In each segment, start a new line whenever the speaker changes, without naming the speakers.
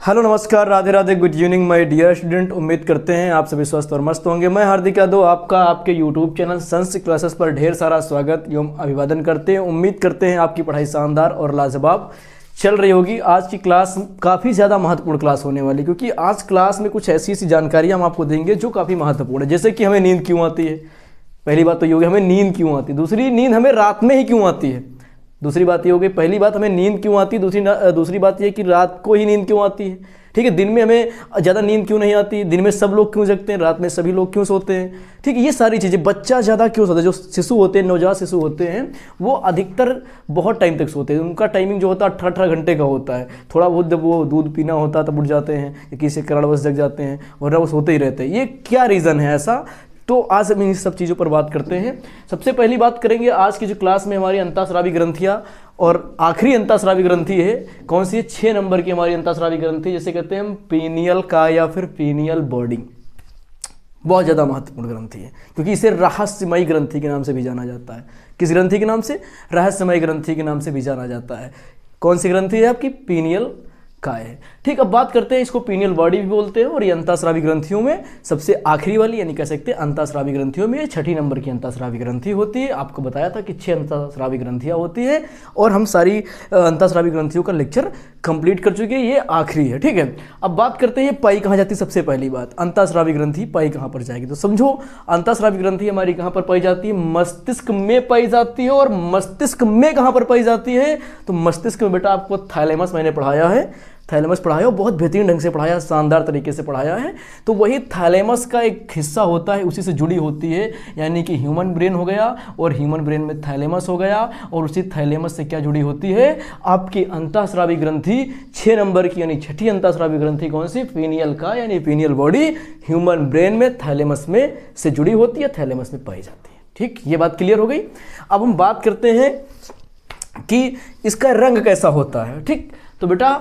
Hello नमस्कार, Radhe Radhe, good evening my dear student. उम्मीद करते हैं आप सभी स्वस्थ और मस्त होंगे। मैं हार्दिक यादव आपका आपके यूट्यूब चैनल संस्कृत क्लासेस पर ढेर सारा स्वागत एवं अभिवादन करते हैं। उम्मीद करते हैं आपकी पढ़ाई शानदार और लाजवाब चल रही होगी। आज की क्लास काफ़ी ज़्यादा महत्वपूर्ण क्लास होने वाली, क्योंकि आज क्लास में कुछ ऐसी जानकारियाँ हम आपको देंगे जो काफ़ी महत्वपूर्ण है। जैसे कि हमें नींद क्यों आती है, पहली बात तो ये होगी हमें नींद क्यों आती है। दूसरी, नींद हमें रात में ही क्यों आती है। दूसरी बात ये हो गई, पहली बात हमें नींद क्यों आती है, दूसरी बात ये कि रात को ही नींद क्यों आती है। ठीक है, दिन में हमें ज़्यादा नींद क्यों नहीं आती, दिन में सब लोग क्यों जगते हैं, रात में सभी लोग क्यों सोते हैं। ठीक है, ये सारी चीज़ें, बच्चा ज़्यादा क्यों सोता है। जो शिशु होते हैं, नवजात शिशु होते हैं, वो अधिकतर बहुत टाइम तक सोते हैं। उनका टाइमिंग जो होता है 18 घंटे का होता है। थोड़ा बहुत जब वो दूध पीना होता है तब उठ जाते हैं, या किसी कारणवश जग जाते हैं, वरना वो सोते ही रहते हैं। ये क्या रीज़न है ऐसा, तो आज हम इन सब चीज़ों पर बात करते हैं। सबसे पहली बात करेंगे आज की जो क्लास में हमारी अंतःस्रावी ग्रंथियाँ, और आखिरी अंतःस्रावी ग्रंथि है कौन सी है, 6 नंबर की हमारी अंतःस्रावी ग्रंथि, जैसे कहते हैं हम पीनियल का या फिर पीनियल बॉडी। बहुत ज़्यादा महत्वपूर्ण ग्रंथि है, क्योंकि इसे रहस्यमयी ग्रंथि के नाम से भी जाना जाता है। किस ग्रंथि के नाम से? रहस्यमयी ग्रंथि के नाम से भी जाना जाता है। कौन सी ग्रंथि है आपकी? पीनियल काय है। ठीक, अब बात करते हैं, इसको पीनियल बॉडी भी बोलते हैं। और ये अंतःस्रावी ग्रंथियों में सबसे आखिरी वाली, यानी कह सकते हैं अंतःस्रावी ग्रंथियों में 6 नंबर की अंतःस्रावी ग्रंथि होती है। आपको बताया था कि 6 अंतःस्रावी ग्रंथियाँ होती है, और हम सारी अंतःस्रावी ग्रंथियों का लेक्चर कंप्लीट कर चुके हैं। ये आखिरी है। ठीक है, अब बात करते हैं पाई कहाँ जाती है। सबसे पहली बात, अंतःस्रावी ग्रंथि पाई कहाँ पर जाएगी, तो समझो अंतःस्रावी ग्रंथि हमारी कहाँ पर पाई जाती है? मस्तिष्क में पाई जाती है। और मस्तिष्क में कहाँ पर पाई जाती है? तो मस्तिष्क में बेटा आपको थैलेमस मैंने पढ़ाया है, थैलेमस पढ़ाया हो, बहुत बेहतरीन ढंग से पढ़ाया, शानदार तरीके से पढ़ाया है। तो वही थैलेमस का एक हिस्सा होता है, उसी से जुड़ी होती है। यानी कि ह्यूमन ब्रेन हो गया, और ह्यूमन ब्रेन में थैलेमस हो गया, और उसी थैलेमस से क्या जुड़ी होती है? आपकी अंतःस्रावी ग्रंथि 6 नंबर की, यानी 6ठी अंतःस्रावी ग्रंथि कौन सी? पीनियल का, यानी पीनियल बॉडी ह्यूमन ब्रेन में थैलेमस में से जुड़ी होती है, थैलेमस में पाई जाती है। ठीक, ये बात क्लियर हो गई। अब हम बात करते हैं कि इसका रंग कैसा होता है। ठीक, तो बेटा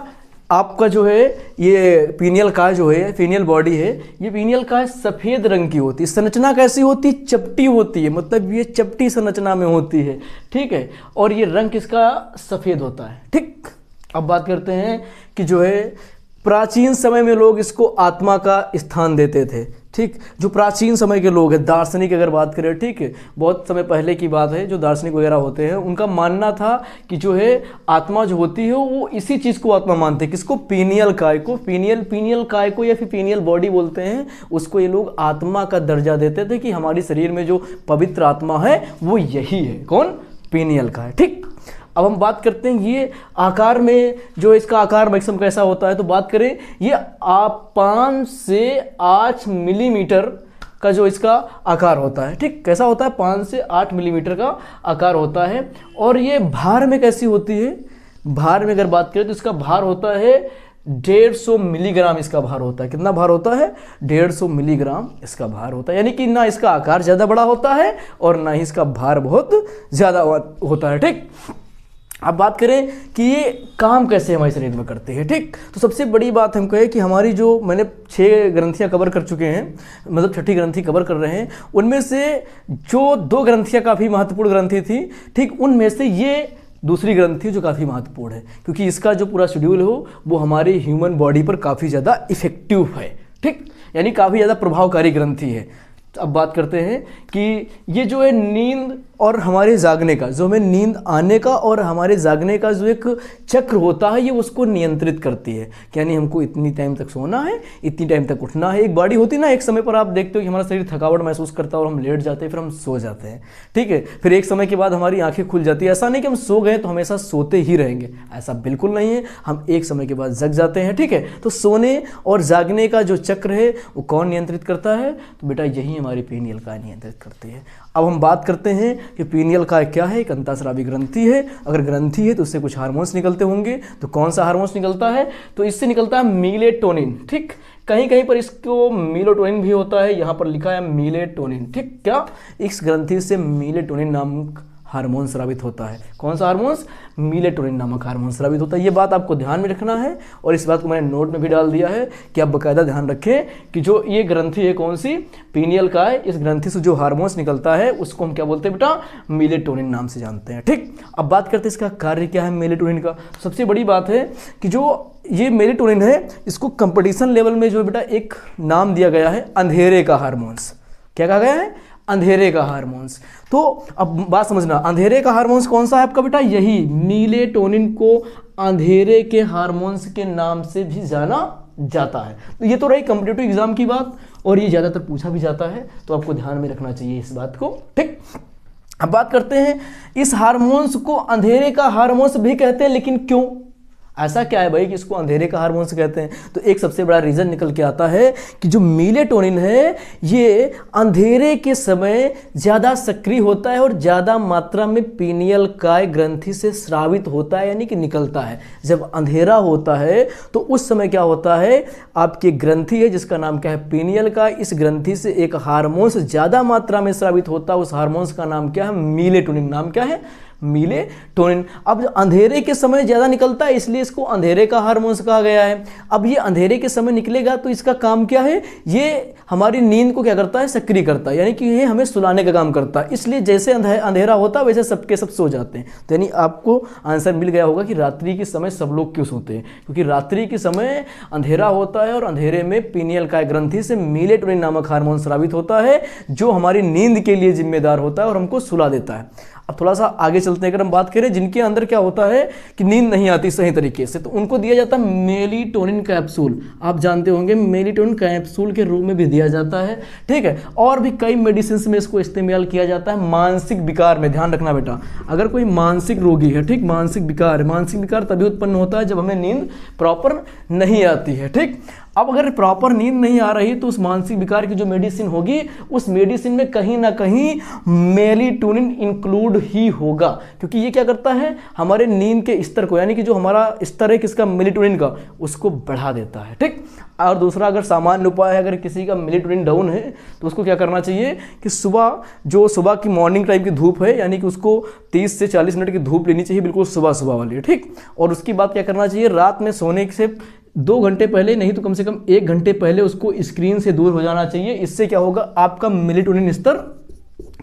आपका जो है ये पीनियल काय जो है, पीनियल बॉडी है, ये पीनियल काय सफ़ेद रंग की होती है। संरचना कैसी होती है? चपटी होती है, मतलब ये चपटी संरचना में होती है। ठीक है, और ये रंग किसका? सफ़ेद होता है। ठीक, अब बात करते हैं कि जो है प्राचीन समय में लोग इसको आत्मा का स्थान देते थे। ठीक, जो प्राचीन समय के लोग हैं, दार्शनिक अगर बात करें, ठीक है, बहुत समय पहले की बात है, जो दार्शनिक वगैरह होते हैं, उनका मानना था कि जो है आत्मा जो होती है वो इसी चीज़ को आत्मा मानते हैं। किसको? पीनियल काय को। पीनियल काय को या फिर पीनियल बॉडी बोलते हैं, उसको ये लोग आत्मा का दर्जा देते थे कि हमारी शरीर में जो पवित्र आत्मा है वो यही है। कौन? पीनियल काय। ठीक, अब हम बात करते हैं ये आकार में, जो इसका आकार मैक्सिमम कैसा होता है, तो बात करें ये 5 से 8 मिलीमीटर का जो इसका आकार होता है। ठीक, कैसा होता है? 5 से 8 मिलीमीटर का आकार होता है। और ये भार में कैसी होती है? भार में अगर बात करें तो इसका भार होता है 150 मिलीग्राम। इसका भार होता है, कितना भार होता है? 150 मिलीग्राम इसका भार होता है। यानी कि ना इसका आकार ज़्यादा बड़ा होता है और ना ही इसका भार बहुत ज़्यादा होता है। ठीक, अब बात करें कि ये काम कैसे हमारे शरीर में करते हैं। ठीक, तो सबसे बड़ी बात हम कहें कि हमारी जो मैंने 6 ग्रंथियाँ कवर कर चुके हैं, मतलब 6ठी ग्रंथि कवर कर रहे हैं, उनमें से जो 2 ग्रंथियाँ काफ़ी महत्वपूर्ण ग्रंथि थी, ठीक, उनमें से ये दूसरी ग्रंथि जो काफ़ी महत्वपूर्ण है, क्योंकि इसका जो पूरा शेड्यूल हो वो हमारी ह्यूमन बॉडी पर काफ़ी ज़्यादा इफेक्टिव है। ठीक, यानी काफ़ी ज़्यादा प्रभावकारी ग्रंथि है। अब बात करते हैं कि ये जो है नींद और हमारे जागने का, जो हमें नींद आने का और हमारे जागने का जो एक चक्र होता है, ये उसको नियंत्रित करती है। यानी हमको इतनी टाइम तक सोना है, इतनी टाइम तक उठना है। एक बॉडी होती है ना, एक समय पर आप देखते हो कि हमारा शरीर थकावट महसूस करता है और हम लेट जाते हैं, फिर हम सो जाते हैं। ठीक है, फिर एक समय के बाद हमारी आंखें खुल जाती है। ऐसा नहीं कि हम सो गए तो हमेशा सोते ही रहेंगे, ऐसा बिल्कुल नहीं है। हम एक समय के बाद जग जाते हैं। ठीक है, तो सोने और जागने का जो चक्र है वो कौन नियंत्रित करता है? तो बेटा यही हमारी पीनियल काय नियंत्रित करती है। अब हम बात करते हैं कि पीनियल काय क्या है। एक अंतःस्रावी ग्रंथि है। अगर ग्रंथि है तो उससे कुछ हार्मोन्स निकलते होंगे। तो कौन सा हार्मोन्स निकलता है? तो इससे निकलता है मेलेटोनिन। ठीक, कहीं कहीं पर इसको मेलेटोनिन भी होता है, यहाँ पर लिखा है मेलेटोनिन। ठीक, क्या इस ग्रंथि से मेलेटोनिन नामक हार्मोन स्रावित होता है। कौन सा हार्मोन्स? मेलेटोनिन नामक हार्मोन स्रावित होता है। ये बात आपको ध्यान में रखना है, और इस बात को मैंने नोट में भी डाल दिया है कि आप बाकायदा ध्यान रखें कि जो ये ग्रंथि है कौन सी? पीनियल काय। इस ग्रंथि से जो हार्मोन्स निकलता है उसको हम क्या बोलते हैं बेटा? मेलेटोनिन नाम से जानते हैं। ठीक, अब बात करते हैं इसका कार्य क्या है मेलेटोनिन का। सबसे बड़ी बात है कि जो ये मेलेटोनिन है, इसको कंपटीशन लेवल में जो बेटा एक नाम दिया गया है अंधेरे का हार्मोन्स। क्या कहा गया है? अंधेरे का हार्मोन्स। तो अब बात समझना, अंधेरे का हार्मोन्स कौन सा है आपका बेटा? यही मेलेटोनिन को अंधेरे के हार्मोन्स के नाम से भी जाना जाता है। तो ये तो रही कॉम्पिटिटिव एग्जाम की बात, और ये ज़्यादातर पूछा भी जाता है, तो आपको ध्यान में रखना चाहिए इस बात को। ठीक, अब बात करते हैं, इस हार्मोन्स को अंधेरे का हार्मोन्स भी कहते हैं, लेकिन क्यों? ऐसा क्या है भाई कि इसको अंधेरे का हार्मोन्स कहते हैं? तो एक सबसे बड़ा रीज़न निकल के आता है कि जो मेलेटोनिन है ये अंधेरे के समय ज़्यादा सक्रिय होता है और ज़्यादा मात्रा में पीनियल काय ग्रंथि से स्रावित होता है, यानी कि निकलता है। जब अंधेरा होता है तो उस समय क्या होता है, आपकी ग्रंथि है जिसका नाम क्या है? पीनियल काय। इस ग्रंथि से एक हार्मोन्स ज़्यादा मात्रा में स्रावित होता है, उस हार्मोन्स का नाम क्या है? मेलेटोनिन। नाम क्या है? मेलेटोनिन। अब अंधेरे के समय ज़्यादा निकलता है, इसलिए इसको अंधेरे का हार्मोन्स कहा गया है। अब ये अंधेरे के समय निकलेगा तो इसका काम क्या है? ये हमारी नींद को क्या करता है? सक्रिय करता है, यानी कि ये हमें सुलाने का काम करता है। इसलिए जैसे अंधेरा होता है वैसे सबके सब सो जाते हैं। तो यानी आपको आंसर मिल गया होगा कि रात्रि के समय सब लोग क्यों सोते हैं, क्योंकि रात्रि के समय अंधेरा होता है और अंधेरे में पीनियल काय ग्रंथि से मेलेटोनिन नामक हार्मोन स्रावित होता है, जो हमारी नींद के लिए जिम्मेदार होता है और हमको सुला देता है। अब थोड़ा सा आगे चलते हैं, अगर हम बात करें जिनके अंदर क्या होता है कि नींद नहीं आती सही तरीके से, तो उनको दिया जाता है मेलेटोनिन कैप्सूल। आप जानते होंगे मेलेटोनिन कैप्सूल के रूप में भी दिया जाता है। ठीक है, और भी कई मेडिसिन में इसको इस्तेमाल किया जाता है मानसिक विकार में। ध्यान रखना बेटा, अगर कोई मानसिक रोगी है, ठीक, मानसिक विकार तभी उत्पन्न होता है जब हमें नींद प्रॉपर नहीं आती है। ठीक, अब अगर प्रॉपर नींद नहीं आ रही तो उस मानसिक विकार की जो मेडिसिन होगी, उस मेडिसिन में कहीं ना कहीं मेलेटोनिन इंक्लूड ही होगा, क्योंकि ये क्या करता है, हमारे नींद के स्तर को, यानी कि जो हमारा स्तर है किसका? मेलेटोनिन का, उसको बढ़ा देता है। ठीक, और दूसरा अगर सामान्य उपाय है, अगर किसी का मेलेटोनिन डाउन है तो उसको क्या करना चाहिए कि सुबह की मॉर्निंग टाइम की धूप है, यानी कि उसको 30 से 40 मिनट की धूप लेनी चाहिए, बिल्कुल सुबह वाली। ठीक, और उसकी बाद क्या करना चाहिए, रात में सोने से 2 घंटे पहले, नहीं तो कम से कम 1 घंटे पहले उसको स्क्रीन से दूर हो जाना चाहिए। इससे क्या होगा, आपका मेलेटोनिन स्तर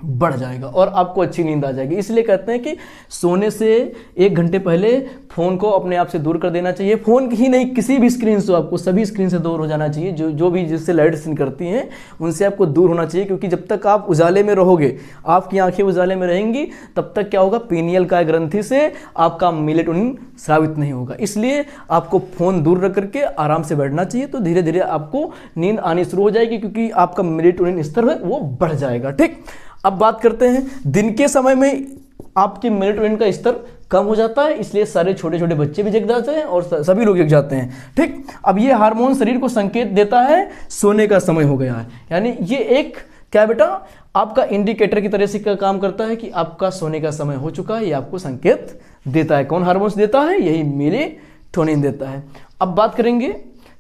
बढ़ जाएगा और आपको अच्छी नींद आ जाएगी। इसलिए कहते हैं कि सोने से 1 घंटे पहले फ़ोन को अपने आप से दूर कर देना चाहिए। फ़ोन ही नहीं, किसी भी स्क्रीन से, आपको सभी स्क्रीन से दूर हो जाना चाहिए, जो भी जिससे लाइट सिन करती हैं उनसे आपको दूर होना चाहिए, क्योंकि जब तक आप उजाले में रहोगे, आपकी आंखें उजाले में रहेंगी, तब तक क्या होगा, पीनियल काय ग्रंथि से आपका मेलेटोनिन स्रावित नहीं होगा। इसलिए आपको फ़ोन दूर रख करके आराम से बैठना चाहिए, तो धीरे धीरे आपको नींद आनी शुरू हो जाएगी, क्योंकि आपका मेलेटोनिन स्तर है वो बढ़ जाएगा। ठीक, अब बात करते हैं, दिन के समय में आपके मेलेटोनिन का स्तर कम हो जाता है, इसलिए सारे छोटे छोटे बच्चे भी जग जाते हैं और सभी लोग जग जाते हैं। ठीक, अब ये हार्मोन शरीर को संकेत देता है सोने का समय हो गया है, यानी ये एक क्या बेटा, आपका इंडिकेटर की तरह से क्या काम करता है कि आपका सोने का समय हो चुका है, ये आपको संकेत देता है। कौन हार्मोन्स देता है? यही मेलेटोनिन देता है। अब बात करेंगे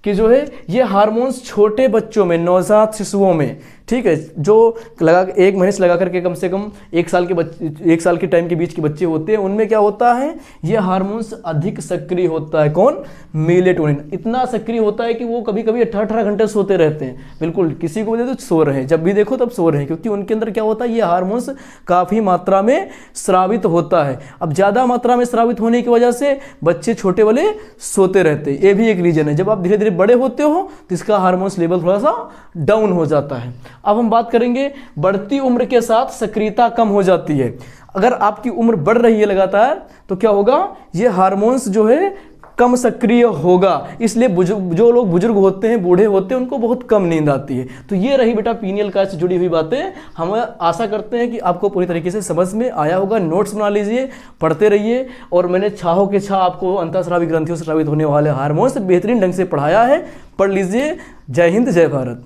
कि जो है ये हार्मोन्स छोटे बच्चों में, नवजात शिशुओं में, ठीक है, जो 1 महीने से लगा करके कम से कम 1 साल के बच्चे, 1 साल के टाइम के बीच के बच्चे होते हैं, उनमें क्या होता है, ये हार्मोन्स अधिक सक्रिय होता है। कौन? मेलेटोनिन। इतना सक्रिय होता है कि वो कभी कभी 18 घंटे सोते रहते हैं, बिल्कुल किसी को भी तो सो रहे हैं, जब भी देखो तब सो रहे हैं, क्योंकि उनके अंदर क्या होता है, ये हार्मोन्स काफ़ी मात्रा में स्रावित होता है। अब ज़्यादा मात्रा में स्रावित होने की वजह से बच्चे छोटे वाले सोते रहते हैं, ये भी एक रीजन है। जब आप धीरे धीरे बड़े होते हो तो इसका हार्मोन्स लेवल थोड़ा सा डाउन हो जाता है। अब हम बात करेंगे, बढ़ती उम्र के साथ सक्रियता कम हो जाती है। अगर आपकी उम्र बढ़ रही है लगातार तो क्या होगा, ये हार्मोन्स जो है कम सक्रिय होगा, इसलिए जो लोग बुजुर्ग होते हैं, बूढ़े होते हैं, उनको बहुत कम नींद आती है। तो ये रही बेटा पीनियल काय से जुड़ी हुई बातें। हम आशा करते हैं कि आपको पूरी तरीके से समझ में आया होगा। नोट्स बना लीजिए, पढ़ते रहिए, और मैंने छाहों के छाह आपको अंतःस्रावी ग्रंथियों से स्रावित होने वाले हार्मोन्स बेहतरीन ढंग से पढ़ाया है, पढ़ लीजिए। जय हिंद, जय भारत।